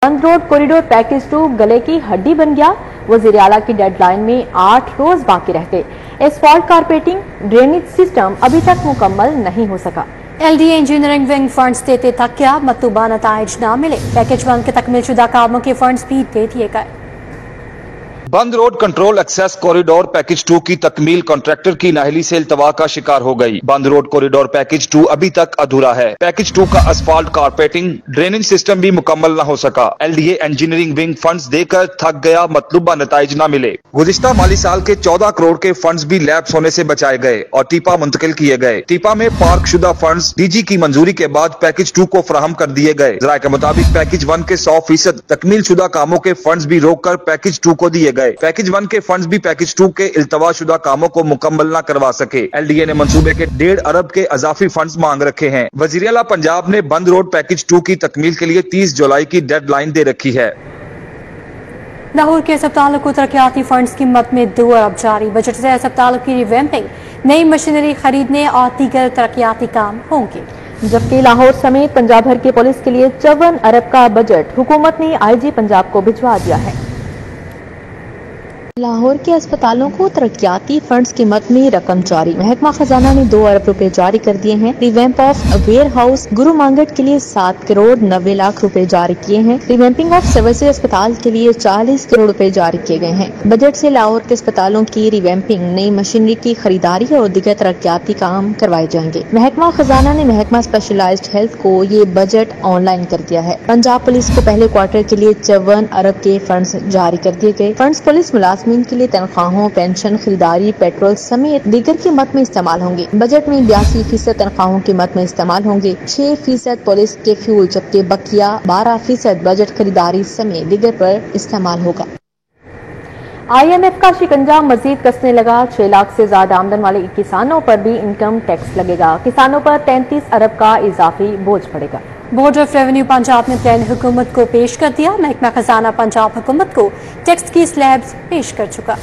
बंद road corridor package 2 गले की हड्डी बन गया। वजीर आला की डेडलाइन में 8 रोज बाकी रह गए। एसफॉल्ट कारपेटिंग ड्रेनेज सिस्टम अभी तक मुकम्मल नहीं हो सका। LDA इंजीनियरिंग विंग फंड्स देते तक क्या मतलूबा नताइज न मिले। पैकेज 1 के तकमील शुदा कामों के फंड्स भी दे दिए गए। बंद road control access corridor package 2 की तकमील कॉन्ट्रैक्टर की नाहली से इल्तवा का शिकार हो गई। बंद रोड कॉरिडोर पैकेज 2 अभी तक अधूरा है। पैकेज 2 का असफाल्ट कारपेटिंग ड्रेनेज सिस्टम भी मुकम्मल न हो सका। LDA इंजीनियरिंग विंग फंड्स देकर थक गया, मतलूबा नताइज न मिले। गुज़िश्ता माली साल के 14 करोड़ के फंड्स भी लैप्स होने से बचाए गए और टीपा मुंतकिल किए गए। टीपा में पार्क शुदा फंड्स DG की मंजूरी के बाद पैकेज 2 को फराहम कर दिए गए। ज़राए के मुताबिक पैकेज 1 के 100% तकमील शुदा कामों के फंड्स भी रोक कर पैकेज 2 को दिए गए। पैकेज 1 के फंड्स भी पैकेज 2 के इल्तवा शुदा कामों को मुकम्मल न करवा सके। LDA ने मंसूबे के 1.5 अरब के अजाफी फंड्स मांग रखे हैं। वज़ीर आला पंजाब ने बंद रोड पैकेज 2 की तकमील के लिए 30 जुलाई की डेडलाइन दे रखी है। लाहौर के अस्पतालों को तरक्याती फंड्स की मद में 2 अरब जारी। बजट से अस्पतालों की रिवैम्पिंग, नई मशीनरी खरीदने और दीगर तरक्याती काम होंगे। जबकि लाहौर समेत पंजाब भर की पुलिस के लिए 54 अरब का बजट हुकूमत ने IG पंजाब को भिजवा दिया है। लाहौर के अस्पतालों को तरक्याती फंड्स की मद में रकम जारी। महकमा खजाना ने 2 अरब रुपए जारी कर दिए हैं। रिवैम्प ऑफ वेयर हाउस गुरु मांगट के लिए 7 करोड़ 90 लाख रुपए जारी किए हैं। रिवैम्पिंग ऑफ सिविल अस्पताल के लिए 40 करोड़ रुपए जारी किए गए हैं। बजट से लाहौर के अस्पतालों की रिवैम्पिंग, नई मशीनरी की खरीदारी और दीगर तरक्याती काम करवाए जाएंगे। महकमा खजाना ने महकमा स्पेशलाइज्ड हेल्थ को ये बजट ऑनलाइन कर दिया है। पंजाब पुलिस को पहले क्वार्टर के लिए 54 अरब के फंड्स जारी कर दिए गए। फंड्स पुलिस मुलाजिम के लिए तनख्वाहों, पेंशन, खरीदारी, पेट्रोल समेत दीगर की मद में इस्तेमाल होंगे। बजट में 82% तनख्वाहों की मद में इस्तेमाल होंगे। 6% पुलिस के फ्यूल, जबकि बकिया 12% बजट खरीदारी समेत दीगर पर इस्तेमाल होगा। IMF का शिकंजा मजीद कसने लगा। 6 लाख से ज्यादा आमदन वाले किसानों पर भी इनकम टैक्स लगेगा। किसानों पर 33 अरब का इजाफी बोझ पड़ेगा। बोर्ड ऑफ रेवेन्यू पंजाब ने प्लान हुकूमत को पेश कर दिया। महकमा खजाना पंजाब हुकूमत को टैक्स की स्लैब्स पेश कर चुका।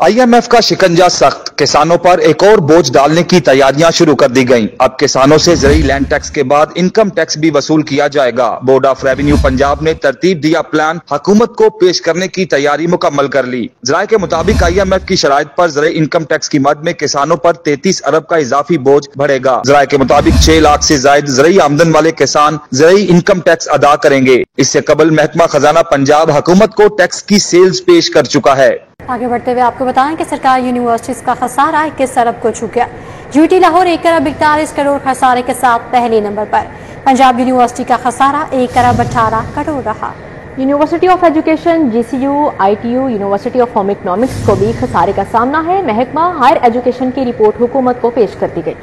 IMF का शिकंजा सख्त, किसानों पर एक और बोझ डालने की तैयारियां शुरू कर दी गईं। अब किसानों से ज़रूरी लैंड टैक्स के बाद इनकम टैक्स भी वसूल किया जाएगा। बोर्ड ऑफ रेवेन्यू पंजाब ने तरतीब दिया प्लान, हुकूमत को पेश करने की तैयारी मुकम्मल कर ली। ज़राए के मुताबिक IMF की शराइत पर ज़रूरी इनकम टैक्स की मद में किसानों पर 33 अरब का इजाफी बोझ बढ़ेगा। ज़राए के मुताबिक 6 लाख से जायद ज़रूरी आमदन वाले किसान ज़रूरी इनकम टैक्स अदा करेंगे। इससे कबल महकमा खजाना पंजाब हुकूमत को टैक्स की सेल्स पेश कर चुका है। आगे बढ़ते हुए आपको बताएं कि सरकारी यूनिवर्सिटीज का खसारा 21 अरब को छू गया। UT लाहौर 1 अरब 41 करोड़ खसारे के साथ पहले नंबर पर। पंजाब यूनिवर्सिटी का खसारा 1 अरब 18 करोड़ रहा। University of education, GCU, ITU, university of home economics को भी खसारे का सामना है। महकमा हायर एजुकेशन की रिपोर्ट हुकूमत को पेश कर दी गई।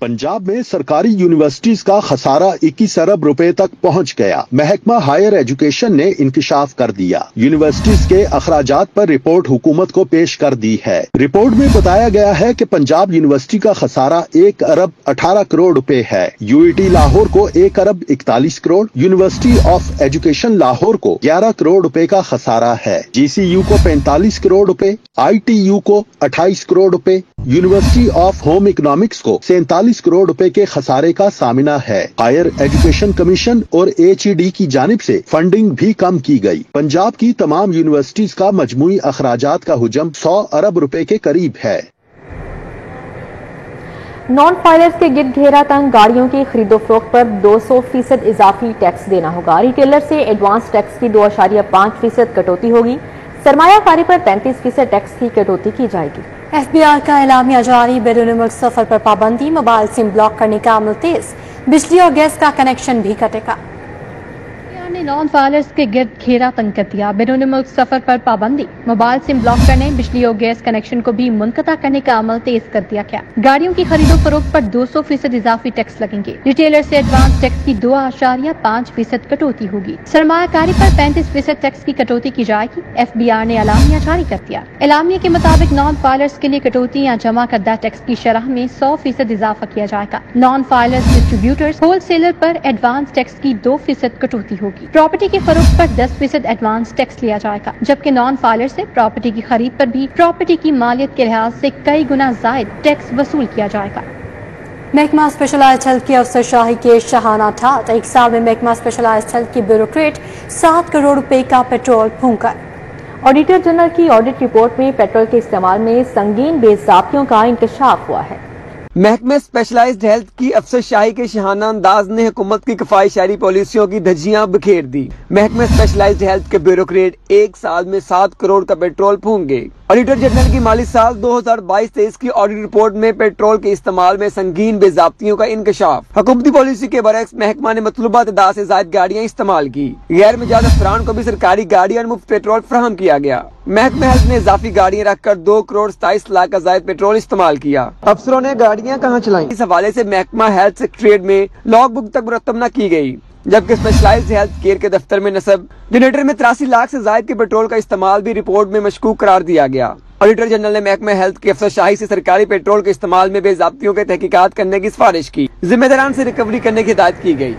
पंजाब में सरकारी यूनिवर्सिटीज का खसारा 21 अरब रुपए तक पहुंच गया। महकमा हायर एजुकेशन ने इंकिशाफ कर दिया। यूनिवर्सिटीज के अखराजात पर रिपोर्ट हुकूमत को पेश कर दी है। रिपोर्ट में बताया गया है कि पंजाब यूनिवर्सिटी का खसारा 1 अरब 18 करोड़ रुपए है। UET लाहौर को 1 अरब 41 crore, university of education Lahore को 11 करोड़ रुपए का खसारा है। GCU को 45 करोड़ रुपए, ITU को 28 करोड़ रुपए, यूनिवर्सिटी ऑफ होम इकोनॉमिक्स को 47 करोड़ रुपए के खसारे का सामना है। हायर एजुकेशन कमीशन और HED की जानिब से फंडिंग भी कम की गई। पंजाब की तमाम यूनिवर्सिटीज का मजमूई अखराजात का हुजम 100 अरब रुपए के करीब है। नॉन फाइलर्स के गिरद घेरा तंग गाड़ियों की खरीदो फरोख्त पर 200% इजाफी टैक्स देना होगा। रिटेलर से एडवांस टैक्स की 2.5% कटौती होगी। सरमायाकारी पर 35% टैक्स की कटौती की जाएगी। FBR का एलामिया जारी। बैरून मुल्क सफर पर पाबंदी, मोबाइल सिम ब्लॉक करने का अमल तेज, बिजली और गैस का कनेक्शन भी कटेगा। ने नॉन फाइलर्स के गिर्द घेरा तंग कर दिया। बैरून मुल्क सफर पर पाबंदी, मोबाइल सिम ब्लॉक करने, बिजली और गैस कनेक्शन को भी मुनक़ता करने का अमल तेज कर दिया गया। गाड़ियों की खरीदो फरोख्त पर 200% इजाफी टैक्स लगेंगे। रिटेलर से एडवांस टैक्स की 2.5% कटौती होगी। सरमायाकारी पर 35% टैक्स की कटौती की जाएगी। FBR ने एलामिया जारी कर दिया। एलामिया के मुताबिक नॉन फाइलर्स के लिए कटौती या जमा करदा टैक्स की शरह में 100% इजाफा किया जाएगा। नॉन फाइलर्स डिस्ट्रीब्यूटर्स, होलसेलर पर एडवांस टैक्स की 2% कटौती होगी। प्रॉपर्टी की फरोख्त पर 10% एडवांस टैक्स लिया जाएगा, जबकि नॉन फाइलर से प्रॉपर्टी की खरीद पर भी प्रॉपर्टी की मालियत के लिहाज से कई गुना ज्यादा टैक्स वसूल किया जाएगा। महकमा स्पेशलाइज्ड हेल्थ की अफसरशाही के शहाना ठाट। एक साल में महकमा स्पेशलाइज्ड हेल्थ की ब्यूरोक्रेट 7 करोड़ रुपए का पेट्रोल फूंका। ऑडिटर जनरल की ऑडिट रिपोर्ट में पेट्रोल के इस्तेमाल में संगीन बेज़ाब्तियों का इंकशाफ हुआ है। महकमे स्पेशलाइज्ड हेल्थ की अफसरशाही के शहाना अंदाज ने हुकूमत की किफायतशारी पॉलिसियों की धज्जियां बिखेर दी। महकमे स्पेशलाइज्ड हेल्थ के ब्यूरोक्रेट एक साल में 7 करोड़ का पेट्रोल फूंक गए। ऑडिटर जनरल की माली साल 2022-23 की ऑडिट रिपोर्ट में पेट्रोल के इस्तेमाल में संगीन बेज़ाब्तियों का इंकशाफ। हुकूमती पॉलिसी के बरक्स महकमा ने मतलूबा तादाद से ज्यादा गाड़ियां इस्तेमाल की। गैर मिजाज अफसरान को भी सरकारी गाड़ी और मुफ्त पेट्रोल फराहम किया गया। महकमा हेल्थ ने इजाफी गाड़ियां रखकर 2 करोड़ 27 लाख का जायद पेट्रोल इस्तेमाल किया। अफसरों ने गाड़ियां कहाँ चलाई, इस हवाले से महकमा हेल्थ सेक्रेटरीट में लॉग बुक तक मुरतब न की गई। जबकि स्पेशलाइज्ड हेल्थ केयर के दफ्तर में नस्ब जनरेटर में 83 लाख से जायद के पेट्रोल का इस्तेमाल भी रिपोर्ट में मशकूक करार दिया गया। ऑडिटर जनरल ने महकमा हेल्थ की अफसरशाही से सरकारी पेट्रोल के इस्तेमाल में बेज़ाब्तियों के तहकीकात करने की सिफारिश की। जिम्मेदारान से रिकवरी करने की हिदायत की गई।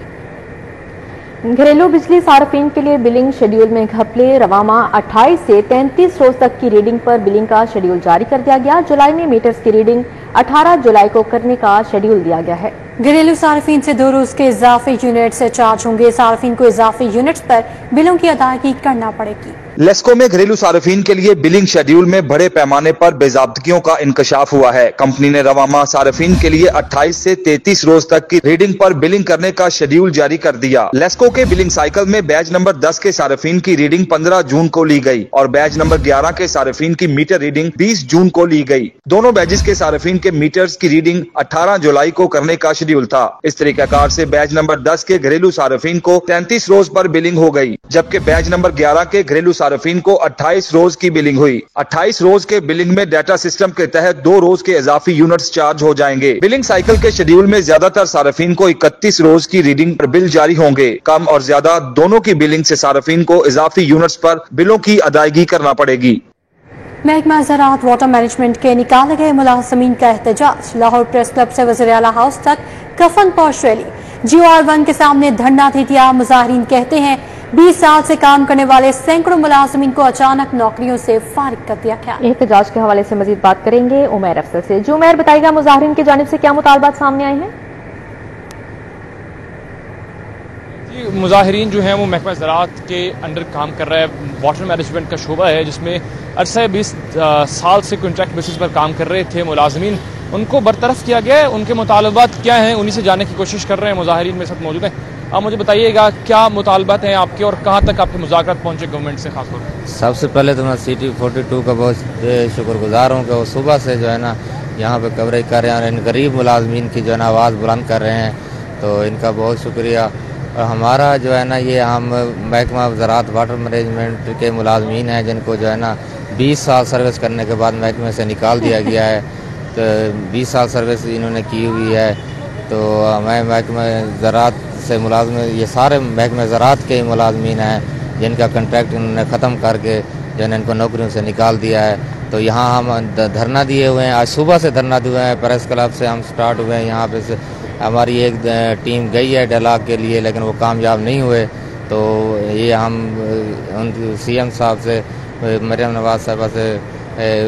घरेलू बिजली सार्फिन के लिए बिलिंग शेड्यूल में घपले। रवामा 28 से 33 रोज तक की रीडिंग पर बिलिंग का शेड्यूल जारी कर दिया गया। जुलाई में मीटर्स की रीडिंग 18 जुलाई को करने का शेड्यूल दिया गया है। घरेलू सार्फिन से 2 रोज के इजाफी यूनिट से चार्ज होंगे। सार्फिन को इजाफी यूनिट्स पर बिलों की अदायगी करना पड़ेगी। लेस्को में घरेलू सार्फिन के लिए बिलिंग शेड्यूल में बड़े पैमाने पर बेज़ाब्तियों का इंकशाफ हुआ है। कंपनी ने रवामा सार्फिन के लिए 28 से 33 रोज तक की रीडिंग पर बिलिंग करने का शेड्यूल जारी कर दिया। लेस्को के बिलिंग साइकिल में बैच नंबर 10 के सार्फिन की रीडिंग 15 जून को ली गई और बैच नंबर 11 के सार्फिन की मीटर रीडिंग 20 जून को ली गई। दोनों बैचेस के सार्फिन के मीटर्स की रीडिंग 18 जुलाई को करने का शेड्यूल था। इस तरीकाकार से बैच नंबर 10 के घरेलू सार्फिन को 33 रोज पर बिलिंग हो गई, जबकि बैच नंबर 11 के घरेलू सार्फिन को 28 रोज की बिलिंग हुई। 28 रोज के बिलिंग में डाटा सिस्टम के तहत 2 रोज के इजाफी यूनिट्स चार्ज हो जाएंगे। बिलिंग साइकिल के शेड्यूल में ज्यादातर सार्फिन को 31 रोज की रीडिंग पर बिल जारी होंगे। कम और ज्यादा दोनों की बिलिंग से सार्फिन को इजाफी यूनिट्स पर बिलों की अदायगी करना पड़ेगी। महकमा ज़राअत वाटर मैनेजमेंट के निकाले गए मुलाजमीन का एहतजाज। लाहौर प्रेस क्लब से वज़ीर आला हाउस तक कफन पोश रैली। GOR1 के सामने धरना दे दिया। मुजाहिरीन कहते हैं 20 साल से काम करने वाले सैकड़ों मुलाजमीन को अचानक नौकरियों से फारिग कर दिया गया। एहतजाज के हवाले से मजीद बात करेंगे उमैर अफसर से। जो उमैर, बताइएगा मुजाहिरीन की जानिब से क्या मुतालबात सामने आए हैं? मुजाहिरीन जो हैं वो महकमा ज़राअत के अंडर काम कर रहा है। वाटर मैनेजमेंट का शोबा है जिसमें अरसा 20 साल से कॉन्ट्रैक्ट बेसिस पर काम कर रहे थे मुलाजमीन, उनको बरतरफ किया गया है। उनके मुतालबात क्या हैं उन्हीं से जानने की कोशिश कर रहे हैं। मुजाहिरीन मेरे साथ मौजूद हैं। आप मुझे बताइएगा क्या मुतालबात हैं आपके और कहाँ तक आपके मुज़ाकरात पहुँचे गवर्नमेंट से खासतौर पर? सबसे पहले तो मैं CT42 का बहुत शुक्रगुजार हूँ कि वो सुबह से जो है ना यहाँ पे कवरेज कर रहे हैं और इन गरीब मुलाजमीन की जो है ना आवाज़ बुलंद कर रहे हैं, तो इनका बहुत शुक्रिया। और हमारा जो है ना ये हम महकमा ज़राअत वाटर मैनेजमेंट के मुलाजमीन हैं जिनको जो है ना 20 साल सर्विस करने के बाद महकमे से निकाल दिया गया है। तो 20 साल सर्विस इन्होंने की हुई है, तो मैं महकमा ज़राअत से मुलाजम, ये सारे महकमा ज़राअत के मुलाजमीन हैं जिनका कंट्रैक्ट इन्होंने ख़त्म करके जो है इनको नौकरियों से निकाल दिया है। तो यहाँ हम धरना दिए हुए हैं। आज सुबह से धरना दिए हुए हैं। प्रेस क्लब से हम स्टार्ट हुए हैं। यहाँ पे से हमारी एक टीम गई है डायलॉग के लिए, लेकिन वो कामयाब नहीं हुए। तो ये हम CM साहब से, मरियम नवाज साहबा से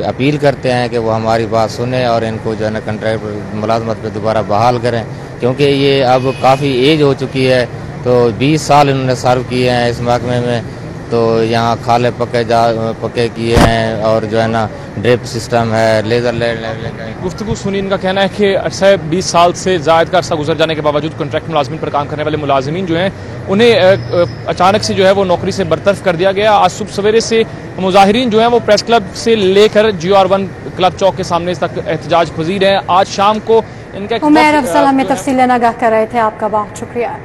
अपील करते हैं कि वो हमारी बात सुने और इनको जो है ना कंट्रैक्ट मुलाजमत पे दोबारा बहाल करें, क्योंकि ये अब काफ़ी एज हो चुकी है। तो 20 साल इन्होंने सर्व किए हैं इस महकमे में। तो यहाँ खाले पक्के किए हैं और जो है ना ड्रिप सिस्टम है, लेज़र लेवलिंग है। गुफ्तगू सुनी, इनका कहना है कि अरसा 20 साल से ज़ायद का अरसा गुजर जाने के बावजूद कॉन्ट्रैक्ट मुलाजमीन पर काम करने वाले मुलाजमीन जो हैं उन्हें अचानक से जो है वो नौकरी से बरतरफ कर दिया गया। आज सुबह सवेरे से मुजाहिरीन जो हैं वो प्रेस क्लब से लेकर GOR1 क्लब चौक के सामने तक एहतजाज पजीर है। आज शाम को इनका उमैर अफसल हमें तफसीलें आगाह कर रहे थे। आपका बहुत शुक्रिया।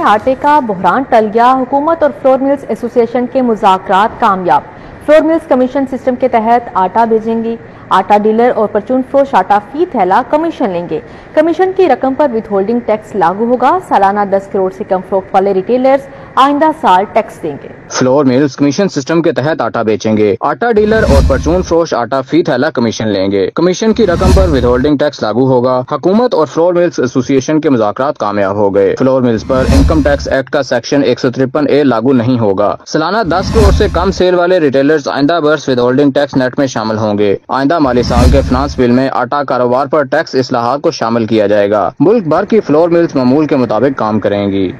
आटे का बहरान टल गया। हुकूमत और फ्लोर मिल्स एसोसिएशन के मुज़ाकरात कामयाब। फ्लोर मिल्स कमीशन सिस्टम के तहत आटा भेजेंगी। आटा डीलर और परचून फरोश आटा फी थैला कमीशन लेंगे। कमीशन की रकम पर विथ होल्डिंग टैक्स लागू होगा। सालाना 10 करोड़ से कम फरोख्त वाले रिटेलर्स आइंदा साल टैक्स देंगे। फ्लोर मिल्स कमीशन सिस्टम के तहत आटा बेचेंगे। आटा डीलर और परचून फरोश आटा फी थैला कमीशन लेंगे। कमीशन की रकम पर विदहोल्डिंग टैक्स लागू होगा। हुकूमत और फ्लोर मिल्स एसोसिएशन के मुज़ाकरात कामयाब हो गए। फ्लोर मिल्स पर इनकम टैक्स एक्ट का सेक्शन 153A लागू नहीं होगा। सालाना 10 करोड़ से कम सेल वाले रिटेलर्स आइंदा बरस विदहोल्डिंग टैक्स नेट में शामिल होंगे। आइंदा माली साल के फाइनेंस बिल में आटा कारोबार पर टैक्स इस्लाहात को शामिल किया जाएगा। मुल्क भर की फ्लोर मिल्स मामूल के मुताबिक काम करेंगी।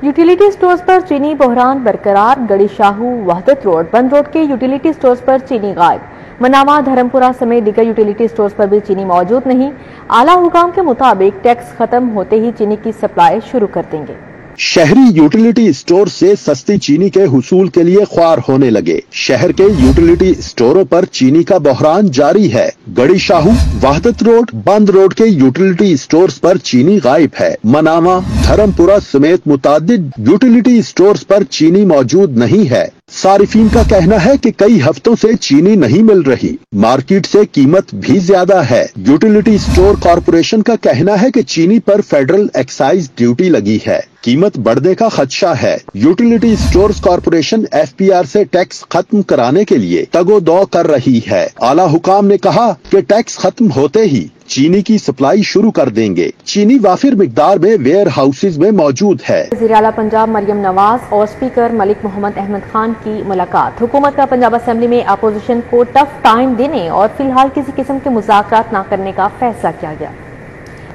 यूटिलिटी स्टोर्स पर चीनी बहरान बरकरार। गड़ी शाहू वहदत रोड बंद रोड के यूटिलिटी स्टोर्स पर चीनी गायब। मनामा धर्मपुरा समेत दीगर यूटिलिटी स्टोर्स पर भी चीनी मौजूद नहीं। आला हुकाम के मुताबिक टैक्स खत्म होते ही चीनी की सप्लाई शुरू कर देंगे। शहरी यूटिलिटी स्टोर से सस्ती चीनी के हुसूल के लिए ख्वार होने लगे। शहर के यूटिलिटी स्टोरों पर चीनी का बहरान जारी है। गड़ी शाहू वहदत रोड बंद रोड के यूटिलिटी स्टोर्स पर चीनी गायब है। मनामा धर्मपुरा समेत मुतादिद यूटिलिटी स्टोर्स पर चीनी मौजूद नहीं है। सारिफीन का कहना है कि कई हफ्तों से चीनी नहीं मिल रही। मार्केट से कीमत भी ज्यादा है। यूटिलिटी स्टोर कॉरपोरेशन का कहना है कि चीनी पर फेडरल एक्साइज ड्यूटी लगी है। कीमत बढ़ने का खदशा है। यूटिलिटी स्टोर्स कॉरपोरेशन FPR से टैक्स खत्म कराने के लिए तगोदो कर रही है। आला हुकाम ने कहा कि टैक्स खत्म होते ही चीनी की सप्लाई शुरू कर देंगे। चीनी वाफिर मिकदार में वेयर हाउसेज में मौजूद है। वज़ीर आला पंजाब मरियम नवाज और स्पीकर मलिक मोहम्मद अहमद खान की मुलाकात। हुकूमत का पंजाब असेंबली में अपोजिशन को टफ टाइम देने और फिलहाल किसी किस्म के मुज़ाकरात न करने का फैसला किया गया।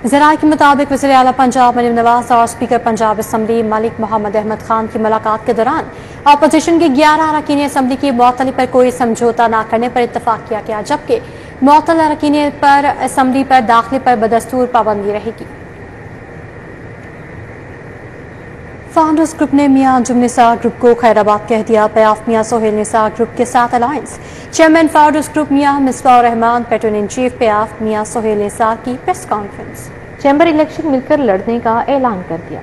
ज़राए के मुताबिक वज़ीर आला पंजाब मरियम नवाज और स्पीकर पंजाब असेंबली मलिक मोहम्मद अहमद खान की मुलाकात के दौरान अपोजिशन के 11 अरकान असेंबली की मुअत्तली पर कोई समझौता न करने पर इत्तफाक किया गया, जबकि मुअत्तल अरकान पर असेंबली पर दाखिले पर बदस्तूर पाबंदी रहेगी। फाउंडर्स ग्रुप ने मियां अंजुम निसार ग्रुप को खैराबाद कह दिया। पयाफ मियां सोहेल निसार ग्रुप के साथ alliance. Chairman founders group Mian Misbah Rehman, patron in chief पयाफ मियां सोहेल निसार की प्रेस कॉन्फ्रेंस। चैम्बर इलेक्शन मिलकर लड़ने का ऐलान कर दिया।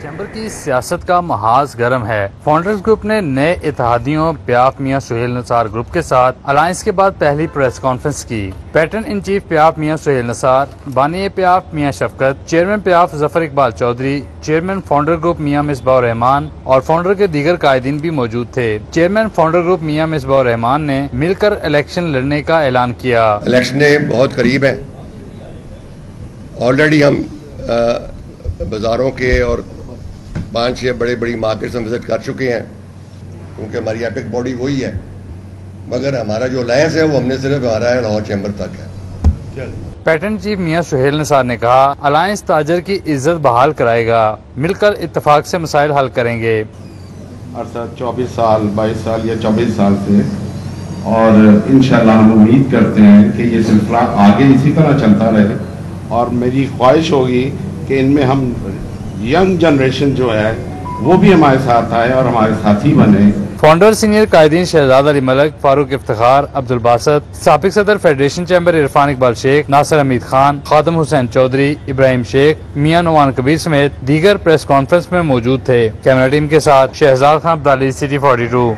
चैम्बर की सियासत का महाज गर्म है। फाउंडर्स ग्रुप ने नए इत्तेहादियों प्याफ मियां सुहेल निसार ग्रुप के साथ अलायंस के बाद पहली प्रेस कॉन्फ्रेंस की। पैटर्न इन चीफ प्याफ मियां सुहेल निसार, बानी प्याफ मियां शफकत, चेयरमैन प्याफ Zafar Iqbal Chaudhry, chairman founder group Mian Misbah Rehman और फाउंडर के दीगर कायदीन भी मौजूद थे। Chairman founder group Mian Misbah Rehman ने मिलकर इलेक्शन लड़ने का ऐलान किया। इलेक्शन बहुत करीब है। ऑलरेडी हम बाजारों के और 5-6 बड़ी मार्केट्स हम विजिट कर चुके हैं, क्योंकि हमारी एपिक बॉडी वही है, मगर हमारा जो अलायंस है वो हमने सिर्फ हमारा लाहौर चैम्बर तक है। पैटर्न चीफ मियां सुहेल निसार ने कहा, अलायंस ताजर की इज्जत बहाल कराएगा, मिलकर इत्तेफाक से मसाइल हल करेंगे। अर्थात 24 साल 22 साल या 24 साल से, और इंशाल्लाह हम उम्मीद करते हैं कि ये सिलसिला आगे इसी तरह चलता रहे, और मेरी ख्वाहिश होगी कि इनमें हम यंग जनरेशन जो है वो भी हमारे साथ आए और हमारे साथी बने। फाउंडर सीनियर कायदीन शहजाद अली मलक, फारूक इफ्तिखार, अब्दुल बासत, साबिक सदर फेडरेशन चैम्बर इरफान इकबाल शेख, नासिर हमीद खान, खादम हुसैन चौधरी, इब्राहिम शेख, मियां नवान कबीर समेत दीगर प्रेस कॉन्फ्रेंस में मौजूद थे। कैमरा टीम के साथ शहजाद खान अब्दाली, सिटी 42।